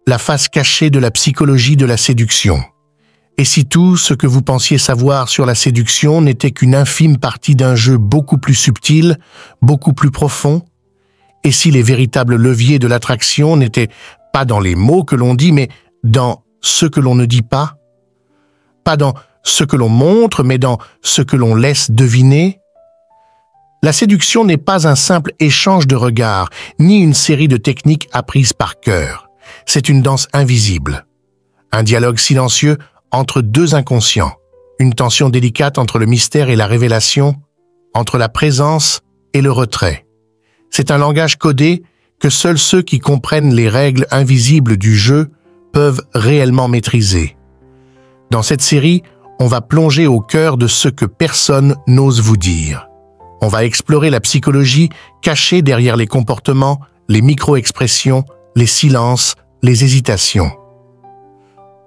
la face cachée de la psychologie de la séduction. Et si tout ce que vous pensiez savoir sur la séduction n'était qu'une infime partie d'un jeu beaucoup plus subtil, beaucoup plus profond? Et si les véritables leviers de l'attraction n'étaient pas dans les mots que l'on dit, mais dans ce que l'on ne dit pas? Pas dans ce que l'on montre, mais dans ce que l'on laisse deviner? La séduction n'est pas un simple échange de regards, ni une série de techniques apprises par cœur. C'est une danse invisible. Un dialogue silencieux entre deux inconscients. Une tension délicate entre le mystère et la révélation, entre la présence et le retrait. C'est un langage codé que seuls ceux qui comprennent les règles invisibles du jeu peuvent réellement maîtriser. Dans cette série, on va plonger au cœur de ce que personne n'ose vous dire. On va explorer la psychologie cachée derrière les comportements, les micro-expressions, les silences, les hésitations.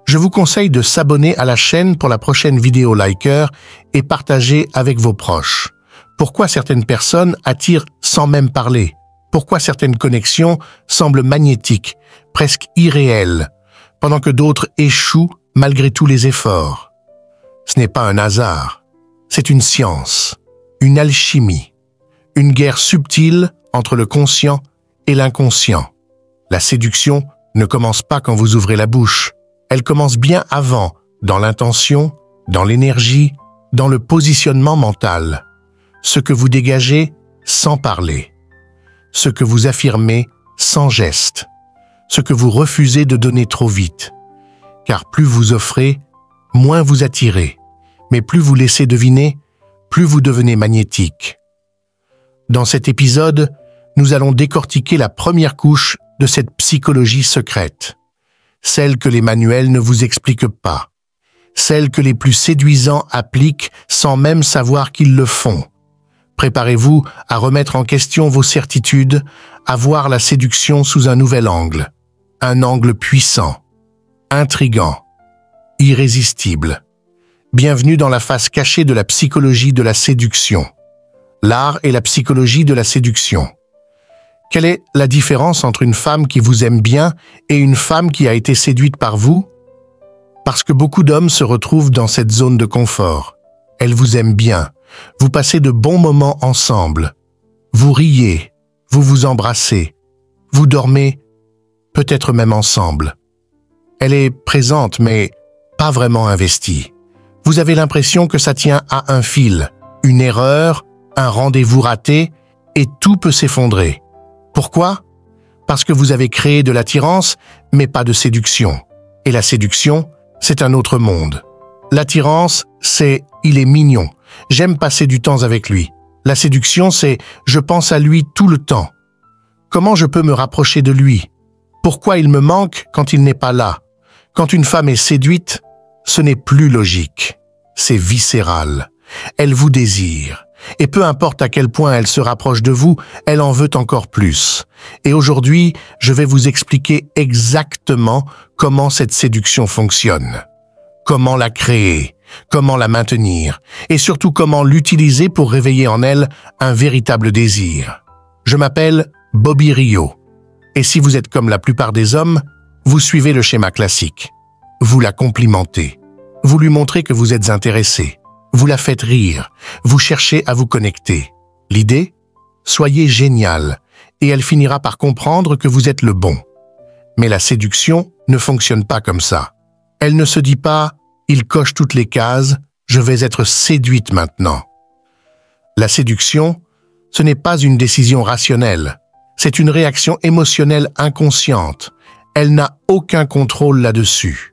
Je vous conseille de s'abonner à la chaîne pour la prochaine vidéo liker et partager avec vos proches. Pourquoi certaines personnes attirent sans même parler? Pourquoi certaines connexions semblent magnétiques, presque irréelles, pendant que d'autres échouent malgré tous les efforts? Ce n'est pas un hasard, c'est une science, une alchimie, une guerre subtile entre le conscient et l'inconscient. La séduction ne commence pas quand vous ouvrez la bouche. Elle commence bien avant, dans l'intention, dans l'énergie, dans le positionnement mental. Ce que vous dégagez sans parler. Ce que vous affirmez sans geste. Ce que vous refusez de donner trop vite. Car plus vous offrez, moins vous attirez. Mais plus vous laissez deviner, plus vous devenez magnétique. Dans cet épisode, nous allons décortiquer la première couche de cette psychologie secrète. Celle que les manuels ne vous expliquent pas. Celle que les plus séduisants appliquent sans même savoir qu'ils le font. Préparez-vous à remettre en question vos certitudes, à voir la séduction sous un nouvel angle. Un angle puissant, intrigant, irrésistible. Bienvenue dans la face cachée de la psychologie de la séduction. L'art et la psychologie de la séduction. Quelle est la différence entre une femme qui vous aime bien et une femme qui a été séduite par vous? Parce que beaucoup d'hommes se retrouvent dans cette zone de confort. Elle vous aime bien. Vous passez de bons moments ensemble. Vous riez, vous vous embrassez, vous dormez, peut-être même ensemble. Elle est présente, mais pas vraiment investie. Vous avez l'impression que ça tient à un fil, une erreur, un rendez-vous raté, et tout peut s'effondrer. Pourquoi? Parce que vous avez créé de l'attirance, mais pas de séduction. Et la séduction, c'est un autre monde. L'attirance, c'est « il est mignon ». J'aime passer du temps avec lui. La séduction, c'est « je pense à lui tout le temps ». Comment je peux me rapprocher de lui? Pourquoi il me manque quand il n'est pas là? Quand une femme est séduite, ce n'est plus logique. C'est viscéral. Elle vous désire. Et peu importe à quel point elle se rapproche de vous, elle en veut encore plus. Et aujourd'hui, je vais vous expliquer exactement comment cette séduction fonctionne. Comment la créer, comment la maintenir, et surtout comment l'utiliser pour réveiller en elle un véritable désir. Je m'appelle Bobby Rio. Et si vous êtes comme la plupart des hommes, vous suivez le schéma classique. Vous la complimentez. Vous lui montrez que vous êtes intéressé. Vous la faites rire. Vous cherchez à vous connecter. L'idée? Soyez génial, et elle finira par comprendre que vous êtes le bon. Mais la séduction ne fonctionne pas comme ça. Elle ne se dit pas « il coche toutes les cases, je vais être séduite maintenant ». La séduction, ce n'est pas une décision rationnelle. C'est une réaction émotionnelle inconsciente. Elle n'a aucun contrôle là-dessus.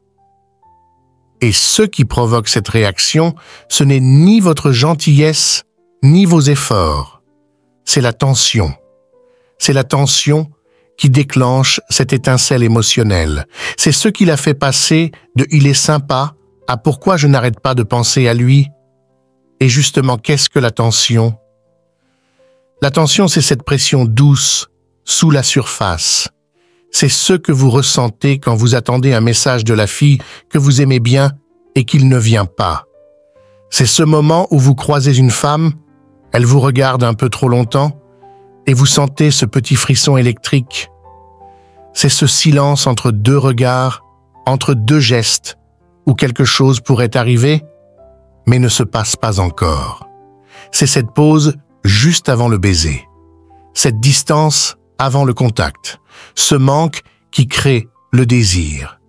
Et ce qui provoque cette réaction, ce n'est ni votre gentillesse, ni vos efforts. C'est la tension. C'est la tension qui déclenche cette étincelle émotionnelle. C'est ce qui l'a fait passer de « il est sympa » à « pourquoi je n'arrête pas de penser à lui ». Et justement, qu'est-ce que la tension? La tension, c'est cette pression douce, sous la surface. C'est ce que vous ressentez quand vous attendez un message de la fille que vous aimez bien et qu'il ne vient pas. C'est ce moment où vous croisez une femme, elle vous regarde un peu trop longtemps et vous sentez ce petit frisson électrique. C'est ce silence entre deux regards, entre deux gestes, où quelque chose pourrait arriver, mais ne se passe pas encore. C'est cette pause juste avant le baiser, cette distance avant le contact, ce manque qui crée le désir.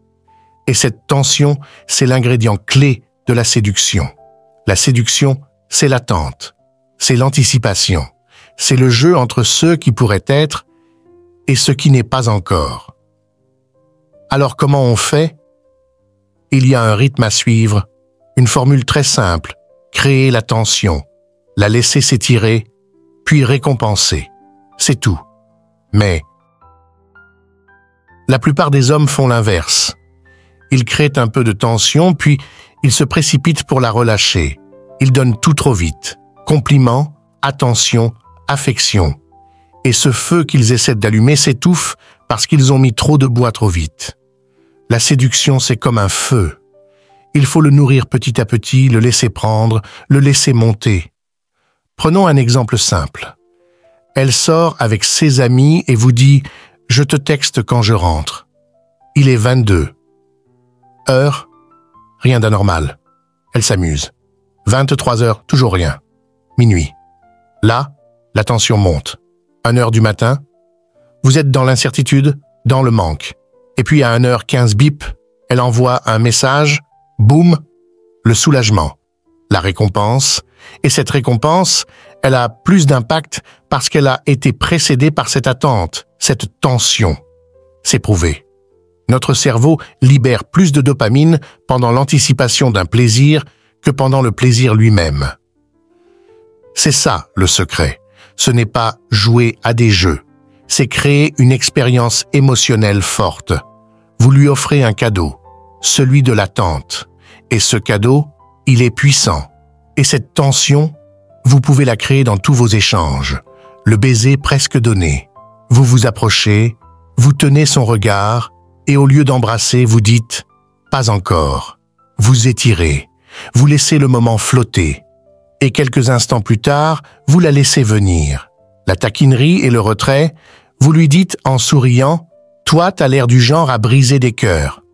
Et cette tension, c'est l'ingrédient clé de la séduction. La séduction, c'est l'attente, c'est l'anticipation, c'est le jeu entre ce qui pourrait être et ce qui n'est pas encore. Alors comment on fait? Il y a un rythme à suivre, une formule très simple, créer la tension, la laisser s'étirer, puis récompenser. C'est tout. Mais la plupart des hommes font l'inverse. Ils créent un peu de tension, puis ils se précipitent pour la relâcher. Ils donnent tout trop vite. Compliments, attention, affection. Et ce feu qu'ils essaient d'allumer s'étouffe parce qu'ils ont mis trop de bois trop vite. La séduction, c'est comme un feu. Il faut le nourrir petit à petit, le laisser prendre, le laisser monter. Prenons un exemple simple. Elle sort avec ses amis et vous dit « Je te texte quand je rentre ». Il est 22. Heure, rien d'anormal. Elle s'amuse. 23 heures, toujours rien. Minuit. Là, la tension monte. 1h du matin, vous êtes dans l'incertitude, dans le manque. Et puis à 1h15 bip, elle envoie un message, boum, le soulagement, la récompense. Et cette récompense, elle a plus d'impact parce qu'elle a été précédée par cette attente, cette tension. C'est prouvé. Notre cerveau libère plus de dopamine pendant l'anticipation d'un plaisir que pendant le plaisir lui-même. C'est ça le secret. Ce n'est pas jouer à des jeux. C'est créer une expérience émotionnelle forte. Vous lui offrez un cadeau, celui de l'attente. Et ce cadeau, il est puissant. Et cette tension, vous pouvez la créer dans tous vos échanges. Le baiser presque donné. Vous vous approchez, vous tenez son regard, et au lieu d'embrasser, vous dites « pas encore ». Vous étirez, vous laissez le moment flotter. Et quelques instants plus tard, vous la laissez venir. La taquinerie et le retrait, vous lui dites en souriant « toi, t'as l'air du genre à briser des cœurs ».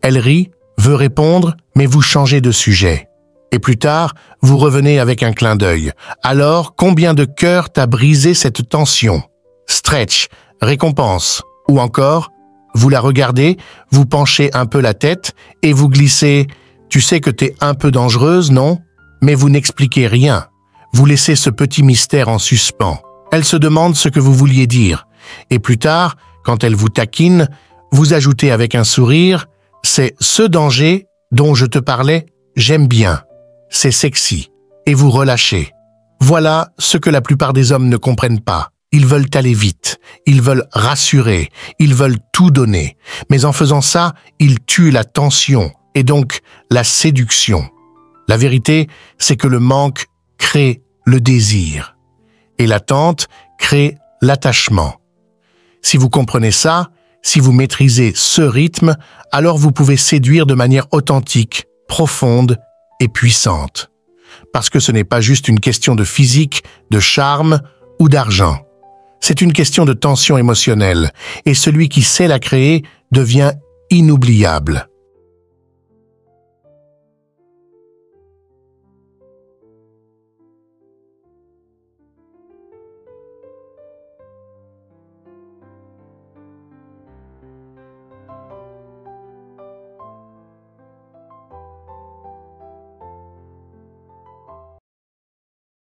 Elle rit, veut répondre, mais vous changez de sujet. Et plus tard, vous revenez avec un clin d'œil. Alors, combien de cœurs t'a brisé cette tension? Stretch, récompense. Ou encore, vous la regardez, vous penchez un peu la tête et vous glissez « tu sais que t'es un peu dangereuse, non ?» Mais vous n'expliquez rien. Vous laissez ce petit mystère en suspens. Elle se demande ce que vous vouliez dire. Et plus tard, quand elle vous taquine, vous ajoutez avec un sourire « c'est ce danger dont je te parlais, j'aime bien. C'est sexy. » Et vous relâchez. Voilà ce que la plupart des hommes ne comprennent pas. Ils veulent aller vite, ils veulent rassurer, ils veulent tout donner. Mais en faisant ça, ils tuent la tension et donc la séduction. La vérité, c'est que le manque crée le désir et l'attente crée l'attachement. Si vous comprenez ça, si vous maîtrisez ce rythme, alors vous pouvez séduire de manière authentique, profonde et puissante. Parce que ce n'est pas juste une question de physique, de charme ou d'argent. C'est une question de tension émotionnelle et celui qui sait la créer devient inoubliable.